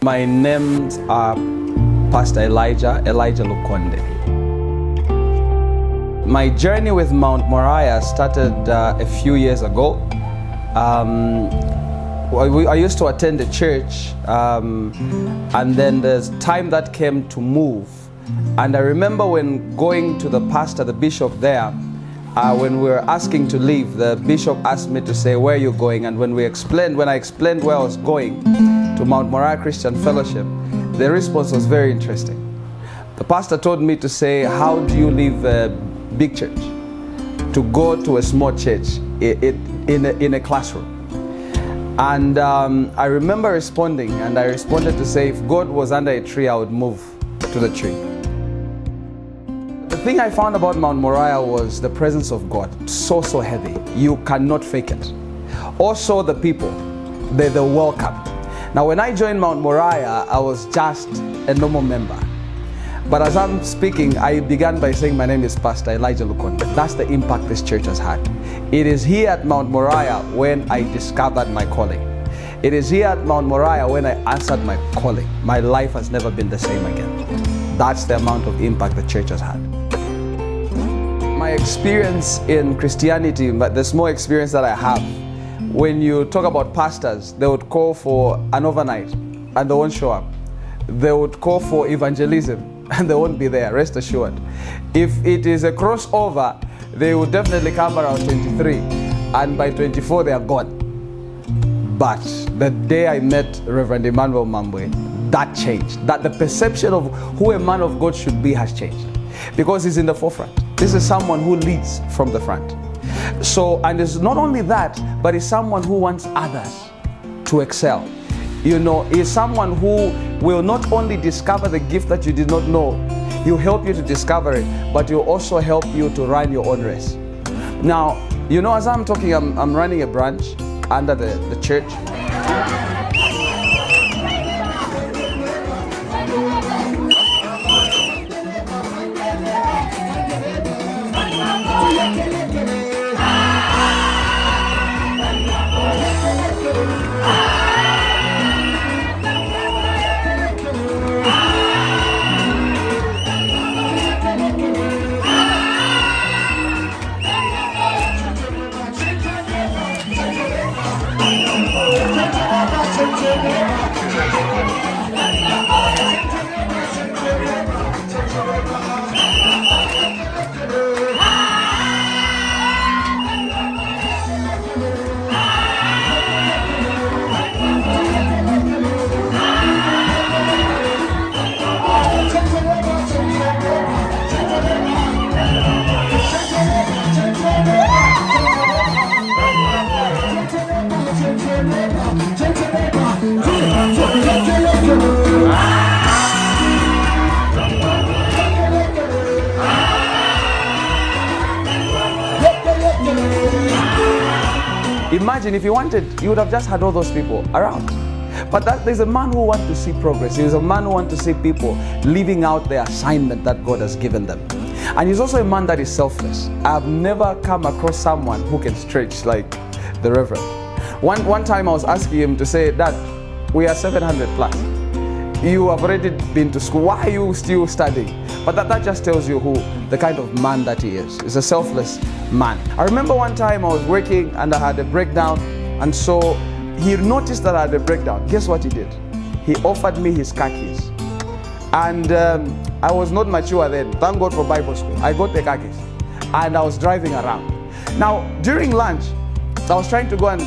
My names are Pastor Elijah Lukonde. My journey with Mount Moriah started a few years ago. I used to attend a church, and then there's time that came to move. And I remember when going to the pastor, the bishop there, when we were asking to leave, the bishop asked me to say, "Where are you going?" And when I explained where I was going, to Mount Moriah Christian Fellowship, the response was very interesting. The pastor told me to say, "How do you leave a big church to go to a small church in a classroom?" And I remember responding, and I responded to say, if God was under a tree, I would move to the tree. The thing I found about Mount Moriah was the presence of God, so heavy. You cannot fake it. Also the people, they're welcome. Now when I joined Mount Moriah, I was just a normal member. But as I'm speaking, I began by saying my name is Pastor Elijah Lukonde. That's the impact this church has had. It is here at Mount Moriah when I discovered my calling. It is here at Mount Moriah when I answered my calling. My life has never been the same again. That's the amount of impact the church has had. My experience in Christianity, but the small experience that I have, when you talk about pastors, they would call for an overnight and they won't show up. They would call for evangelism and they won't be there, rest assured. If it is a crossover, they will definitely come around 23, and by 24 they are gone. But the day I met Rev Emmanuel Mambwe, that changed. That the perception of who a man of God should be has changed, because he's in the forefront. This is someone who leads from the front. So, and it's not only that, but he's someone who wants others to excel. You know, he's someone who will not only discover the gift that you did not know, he'll help you to discover it, but he'll also help you to run your own race. Now, you know, as I'm talking, I'm running a branch under the church. Imagine if you wanted, you would have just had all those people around. But there's a man who wants to see progress. He's a man who wants to see people living out their assignment that God has given them. And he's also a man that is selfless. I've never come across someone who can stretch like the Reverend. One time I was asking him to say, "Dad, we are 700 plus. You have already been to school. Why are you still studying?" But that just tells you the kind of man that he is. He's a selfless man. I remember one time I was working and I had a breakdown, and so he noticed that I had a breakdown. Guess what he did? He offered me his car keys. And I was not mature then. Thank God for Bible school. I got the car keys and I was driving around. Now, during lunch, I was trying to go and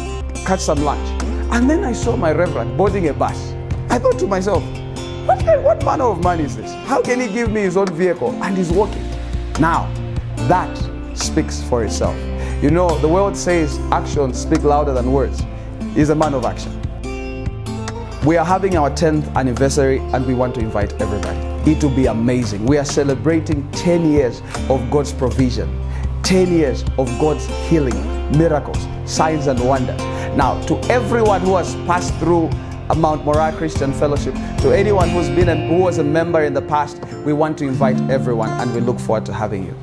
catch some lunch. And then I saw my Reverend boarding a bus. I thought to myself, what manner of man is this? How can he give me his own vehicle and he's walking? Now, that speaks for itself. You know, the world says actions speak louder than words. He's a man of action. We are having our 10th anniversary and we want to invite everybody. It will be amazing. We are celebrating 10 years of God's provision, 10 years of God's healing, miracles, signs and wonders. Now, to everyone who has passed through a Mount Moriah Christian Fellowship, to anyone who was a member in the past, we want to invite everyone and we look forward to having you.